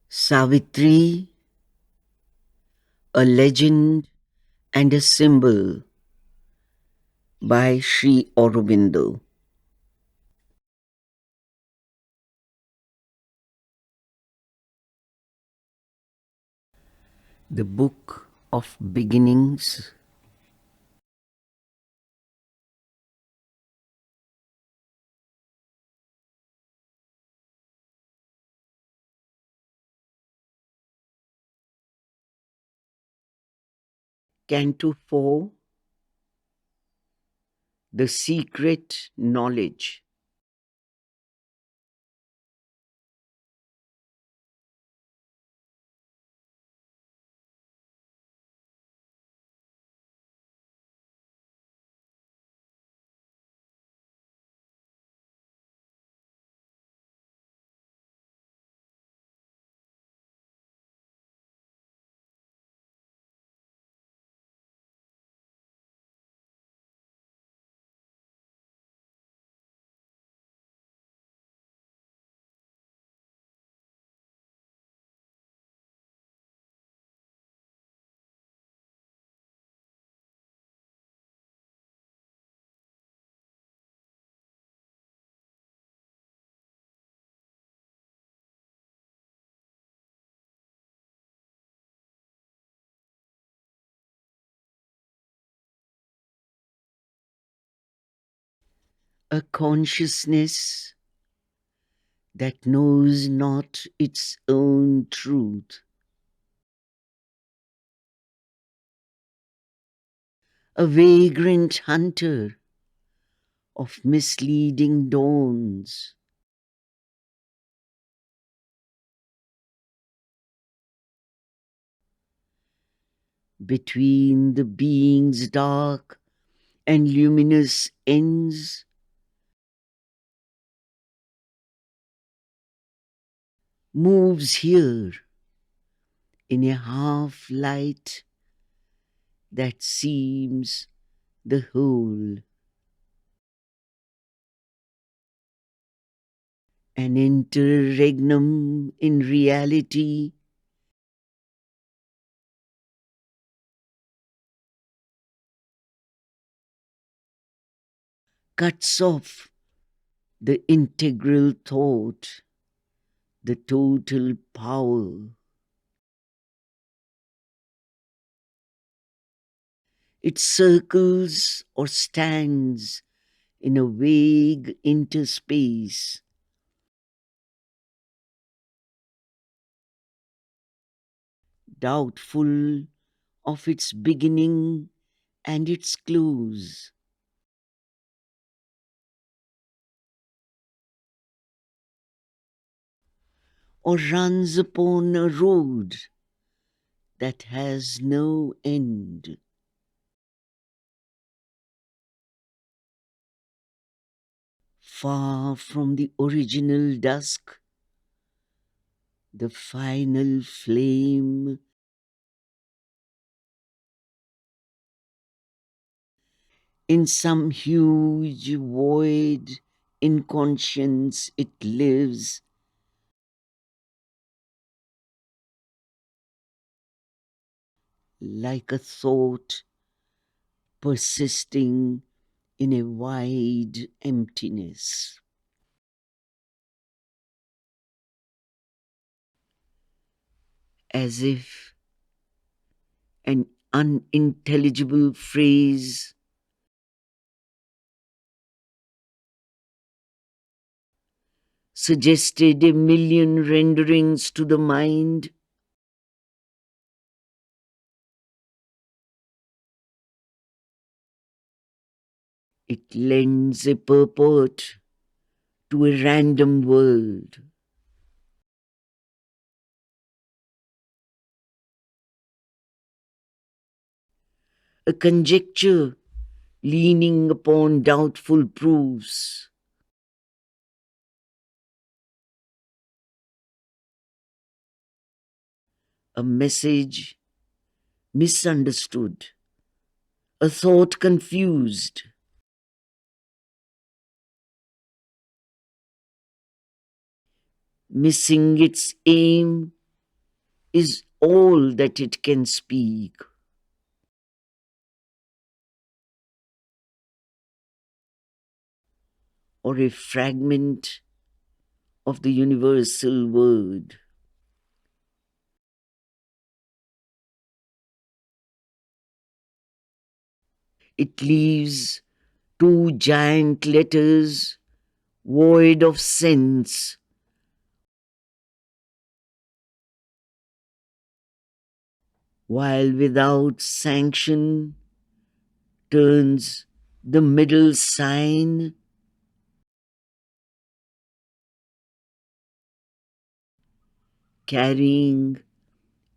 Savitri, a legend and a symbol by Sri Aurobindo. The Book of Beginnings, Canto 4, The Secret Knowledge. A consciousness that knows not its own truth, a vagrant hunter of misleading dawns, between the being's dark and luminous ends, moves here in a half light that seems the whole, an interregnum in reality, cuts off the integral thought, the total power. It circles or stands in a vague interspace, doubtful of its beginning and its close. Or runs upon a road that has no end. Far from the original dusk, the final flame, in some huge void in conscience it lives, like a thought persisting in a wide emptiness. As if an unintelligible phrase suggested a million renderings to the mind, it lends a purport to a random world, a conjecture leaning upon doubtful proofs, a message misunderstood, a thought confused, missing its aim is all that it can speak. Or a fragment of the universal word. It leaves two giant letters void of sense, while without sanction turns the middle sign, carrying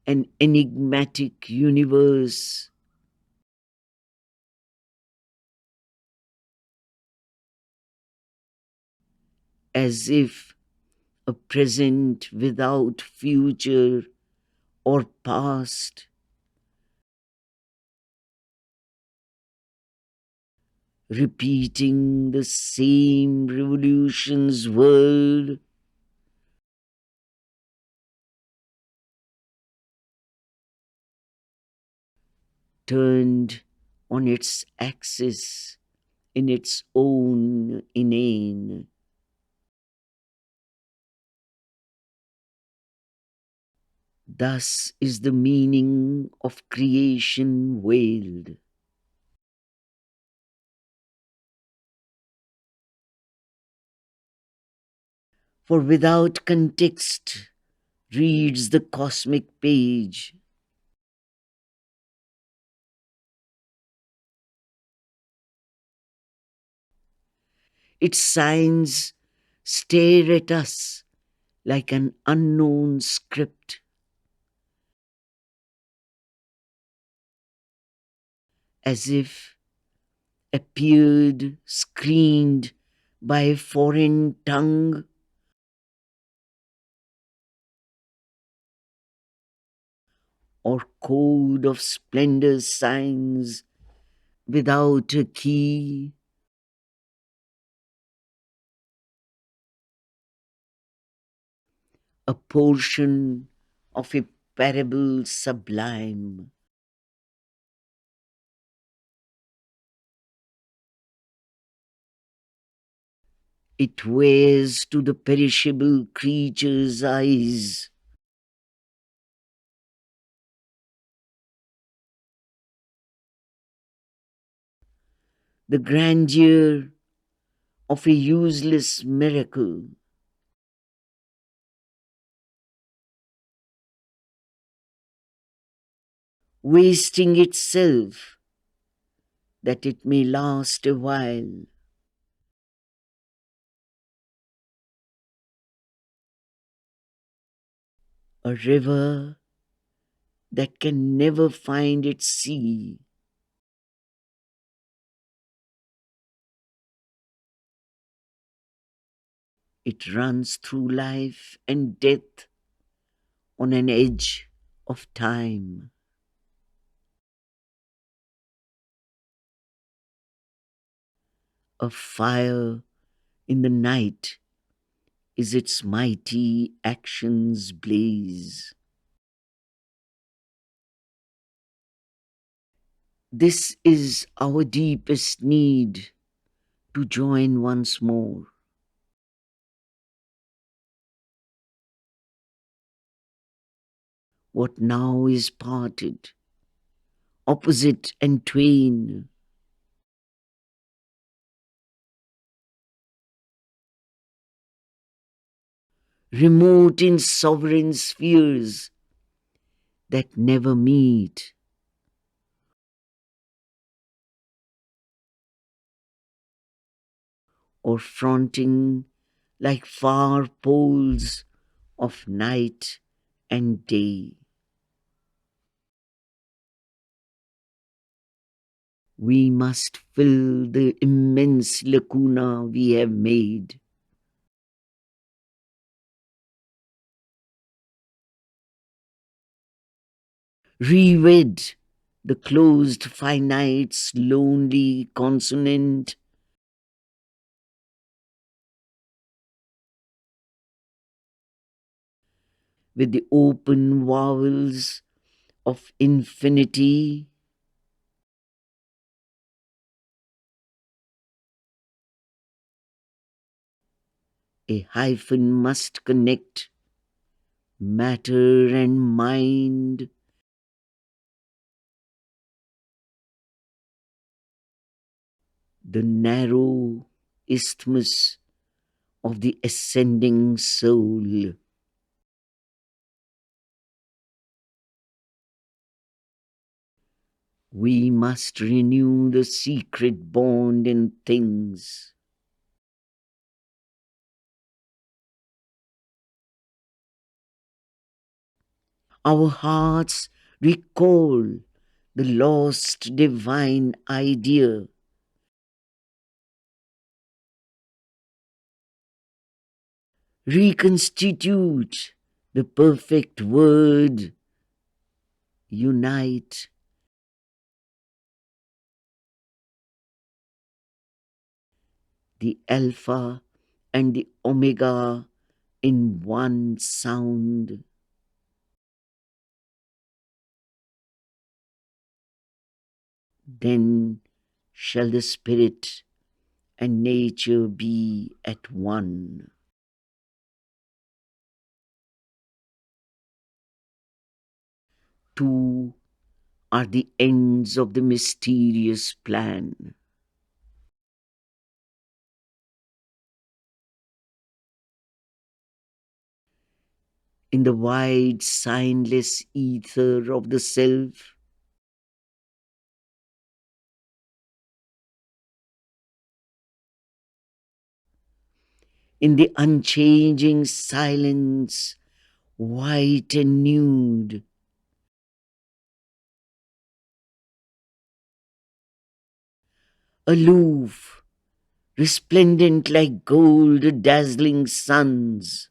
an enigmatic universe, as if a present without future or past, repeating the same revolution's world, turned on its axis in its own inane. Thus is the meaning of creation veiled. For without context reads the cosmic page. Its signs stare at us like an unknown script, as if appeared screened by a foreign tongue, or code of splendor signs without a key. A portion of a parable sublime. It wears to the perishable creature's eyes the grandeur of a useless miracle, wasting itself that it may last a while. A river that can never find its sea. It runs through life and death on an edge of time. A fire in the night is its mighty action's blaze. This is our deepest need, to join once more. What now is parted, opposite and twain, remote in sovereign spheres that never meet. Or fronting like far poles of night and day. We must fill the immense lacuna we have made. Rewed the closed finite's lonely consonant, with the open vowels of infinity. A hyphen must connect matter and mind. The narrow isthmus of the ascending soul. We must renew the secret bond in things. Our hearts recall the lost divine idea. Reconstitute the perfect word. Unite. The Alpha and the Omega in one sound. Then shall the spirit and nature be at one. Two are the ends of the mysterious plan. In the wide, signless ether of the self, in the unchanging silence, white and nude, aloof, resplendent like gold dazzling suns,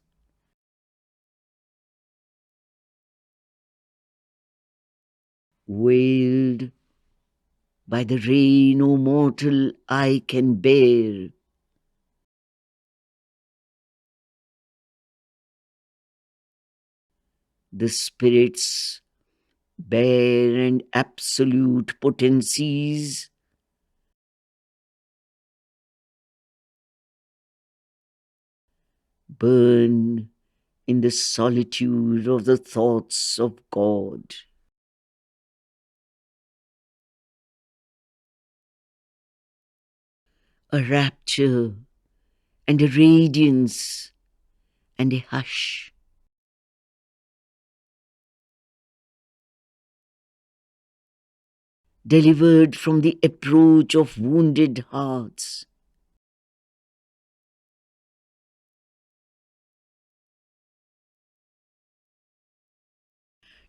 veiled by the ray no mortal eye can bear. The spirit's bare and absolute potencies burn in the solitude of the thoughts of God. A rapture and a radiance and a hush. Delivered from the approach of wounded hearts.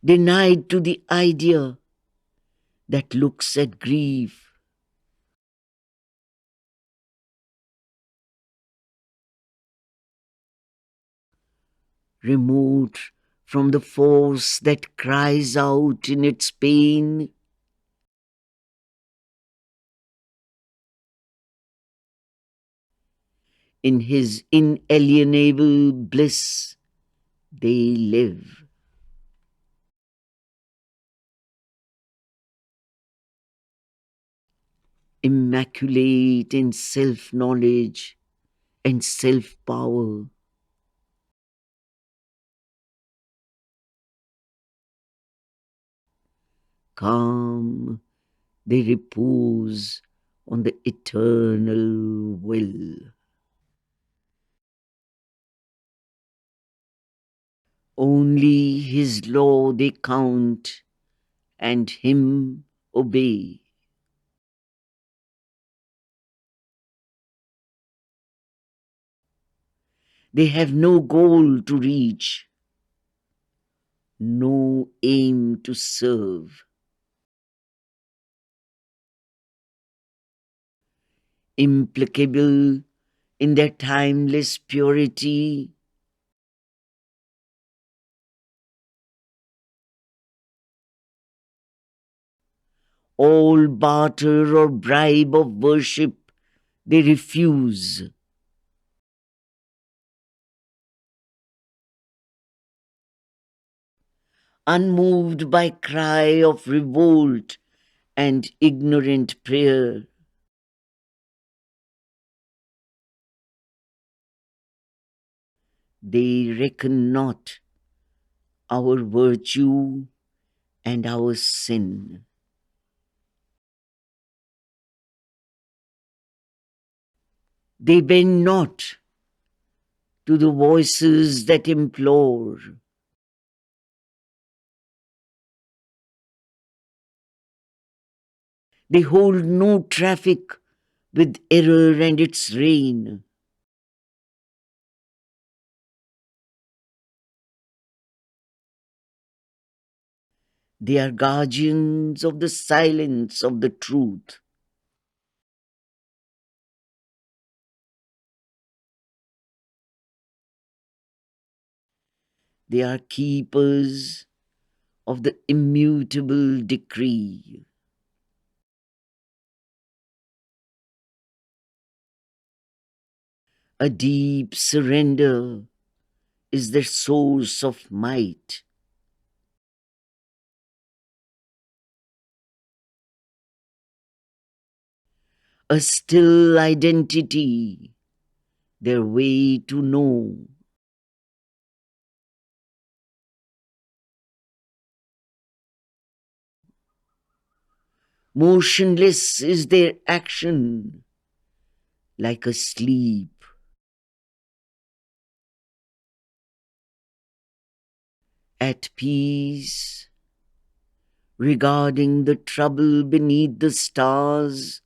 Denied to the idea that looks at grief. Remote from the force that cries out in its pain. In his inalienable bliss they live. Immaculate in self-knowledge and self-power. Calm, they repose on the eternal will. Only his law they count and him obey. They have no goal to reach, no aim to serve. Implacable in their timeless purity, all barter or bribe of worship they refuse. unmoved by cry of revolt and ignorant prayer. They reckon not our virtue and our sin. They bend not to the voices that implore. They hold no traffic with error and its reign. They are guardians of the silence of the truth. They are keepers of the immutable decree. A deep surrender is their source of might. A still identity, their way to know. Motionless is their action, like a sleep. At peace, regarding the trouble beneath the stars,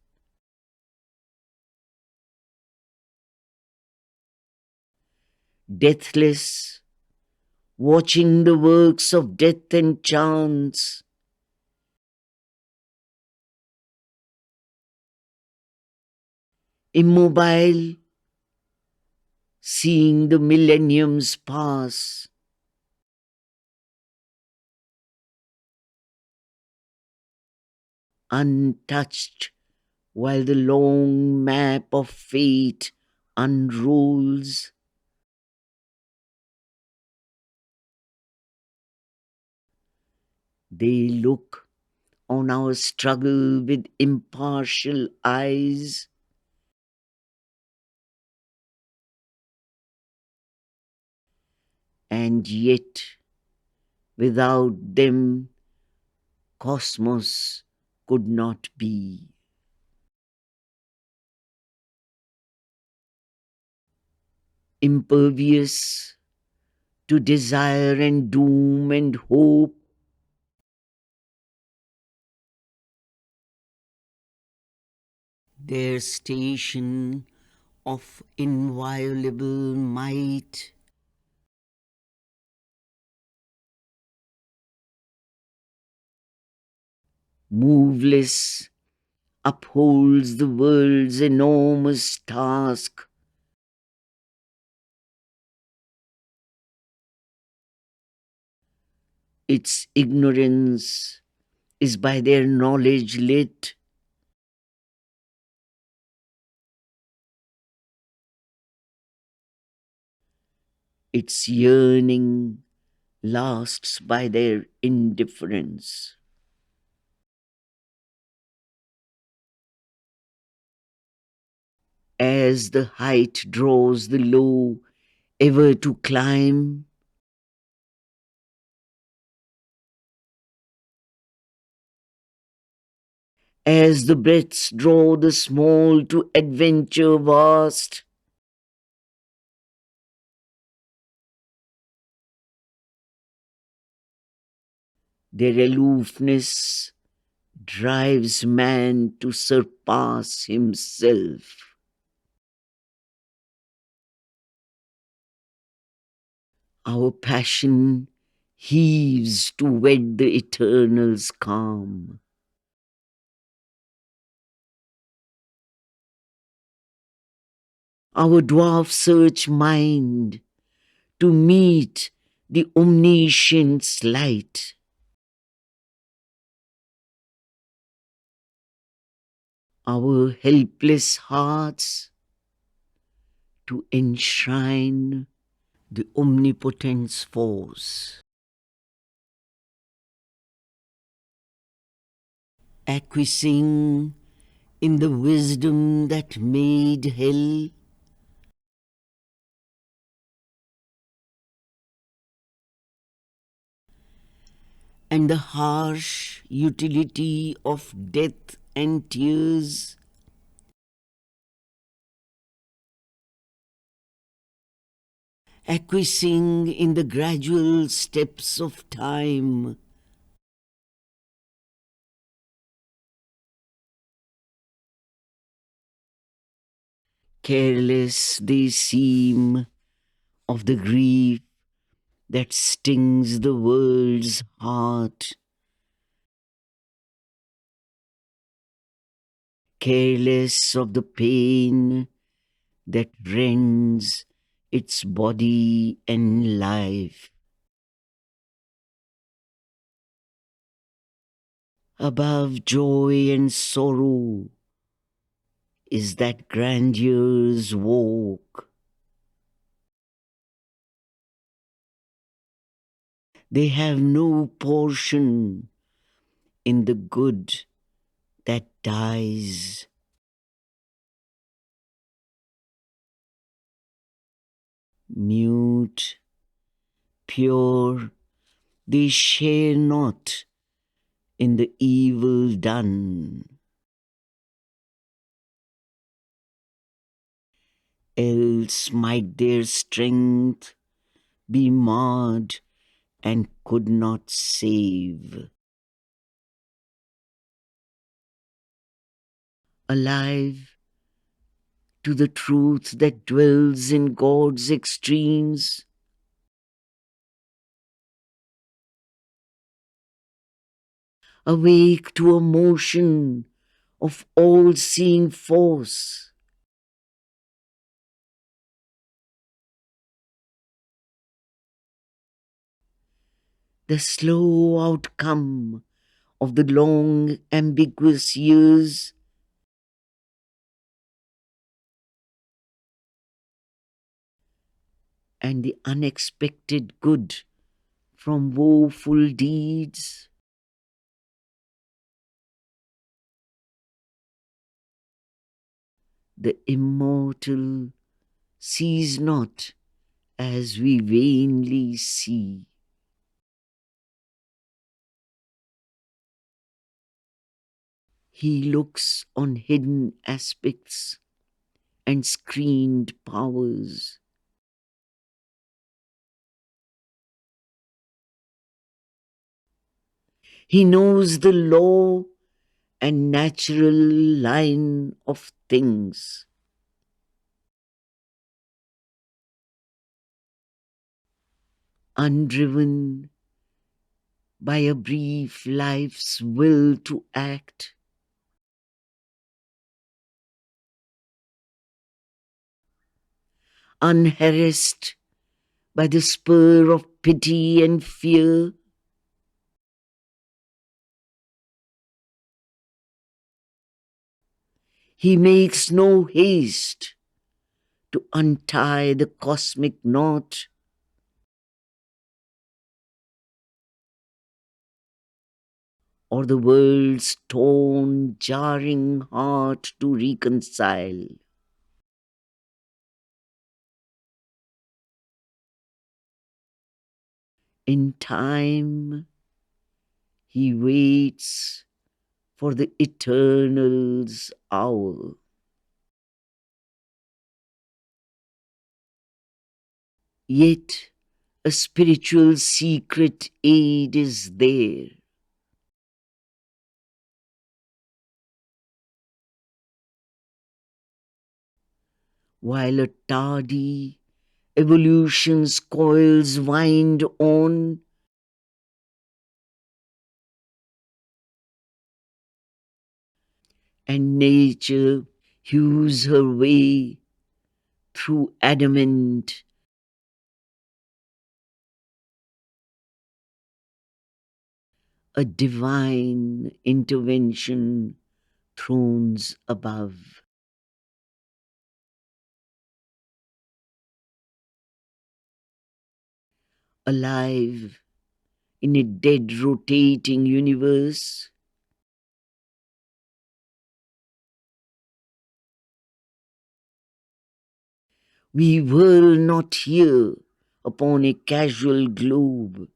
deathless, watching the works of death and chance, immobile, seeing the millenniums pass, untouched, while the long map of fate unrolls. They look on our struggle with impartial eyes, and yet without them cosmos could not be. Impervious to desire and doom and hope, their station of inviolable might, moveless, upholds the world's enormous task. Its ignorance is by their knowledge lit. Its yearning lasts by their indifference. As the height draws the low ever to climb, as the breaths draw the small to adventure vast, their aloofness drives man to surpass himself. Our passion heaves to wed the eternal's calm. Our dwarf search mind to meet the omniscient's light. Our helpless hearts to enshrine the omnipotent's force. acquiescing in the wisdom that made hell, and the harsh utility of death and tears, acquiescing in the gradual steps of time, careless they seem of the grief that stings the world's heart, careless of the pain that rends its body and life. Above joy and sorrow is that grandiose walk. They have no portion in the good that dies. Mute, pure, they share not in the evil done. Else might their strength be marred and could not save. Alive to the truth that dwells in God's extremes, awake to a motion of all-seeing force, the slow outcome of the long ambiguous years, and the unexpected good from woeful deeds. The immortal sees not as we vainly see. He looks on hidden aspects and screened powers. He knows the law and natural line of things. Undriven by a brief life's will to act, unharassed by the spur of pity and fear, he makes no haste to untie the cosmic knot, or the world's torn, jarring heart to reconcile. In time, he waits for the eternal's hour. Yet a spiritual secret aid is there. While a tardy evolution's coils wind on, and nature hews her way through adamant, a divine intervention thrones above. Alive in a dead rotating universe, We whirl not here upon a casual globe.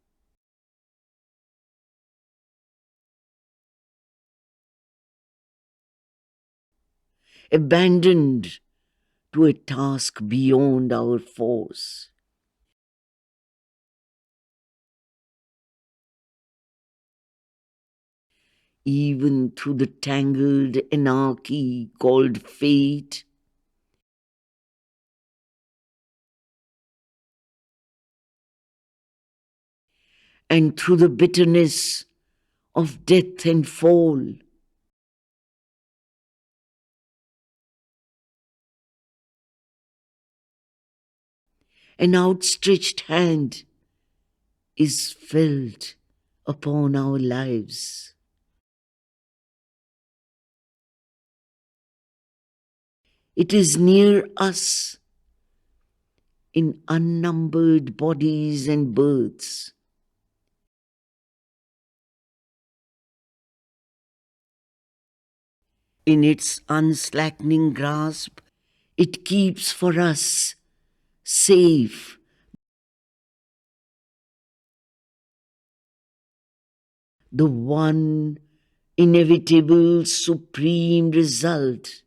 Abandoned to a task beyond our force. Even through the tangled anarchy called fate, and through the bitterness of death and fall, an outstretched hand is felt upon our lives. It is near us in unnumbered bodies and births. In its unslackening grasp, it keeps for us safe the one inevitable supreme result.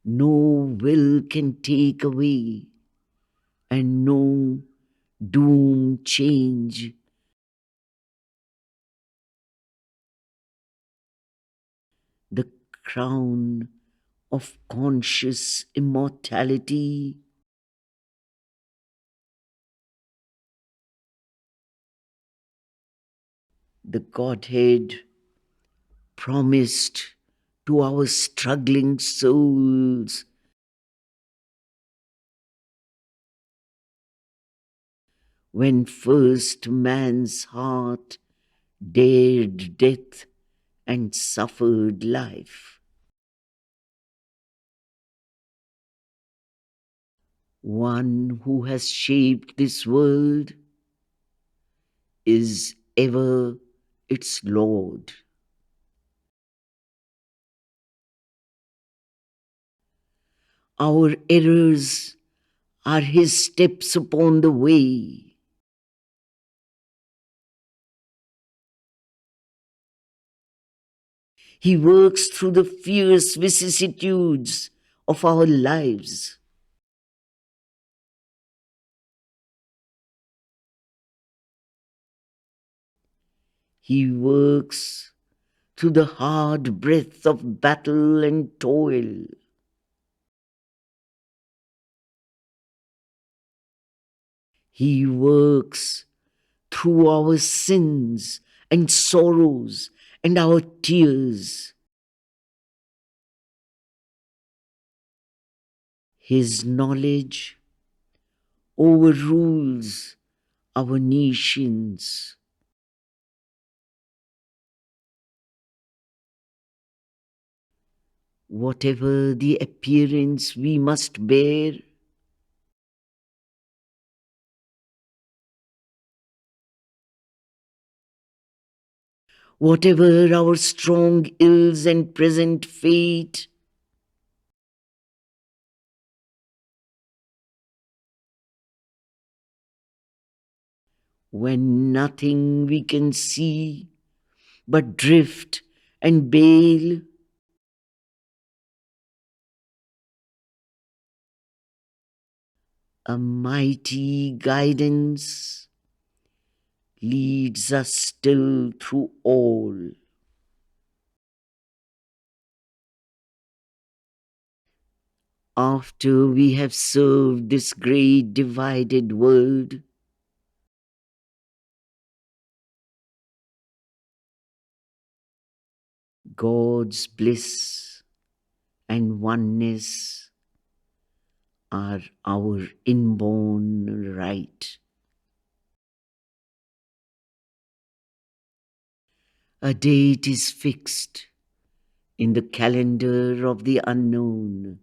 No will can take away, and no doom change. The crown of conscious immortality, the Godhead promised to our struggling souls when first man's heart dared death and suffered life. One who has shaped this world is ever its Lord. Our errors are his steps upon the way. He works through the fierce vicissitudes of our lives. He works through the hard breath of battle and toil. He works through our sins and sorrows and our tears. His knowledge overrules our nations. Whatever the appearance we must bear, whatever our strong ills and present fate, when nothing we can see but drift and bail, a mighty guidance leads us still through all. After we have served this great divided world, God's bliss and oneness are our inborn right. A date is fixed in the calendar of the unknown.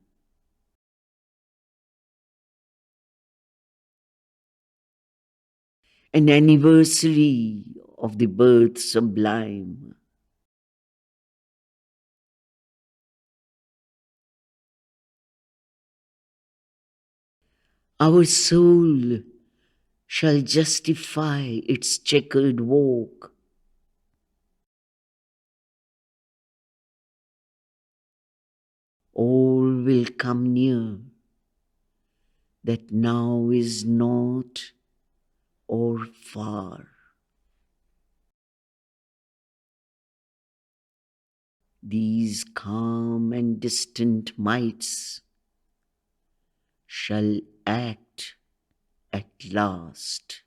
An anniversary of the birth sublime. Our soul shall justify its checkered walk. All will come near that now is not or far. These calm and distant mights shall act at last.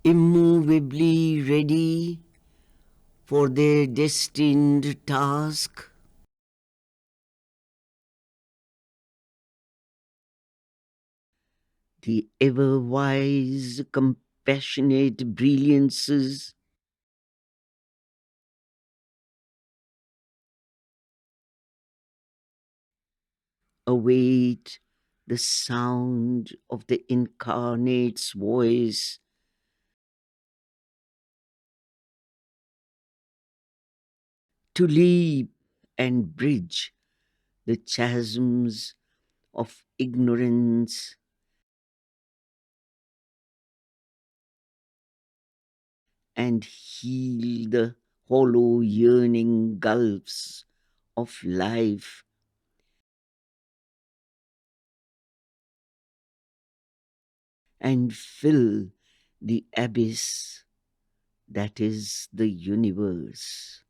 Immovably ready for their destined task, the ever-wise, compassionate brilliances await the sound of the incarnate's voice to leap and bridge the chasms of ignorance and heal the hollow yearning gulfs of life and fill the abyss that is the universe.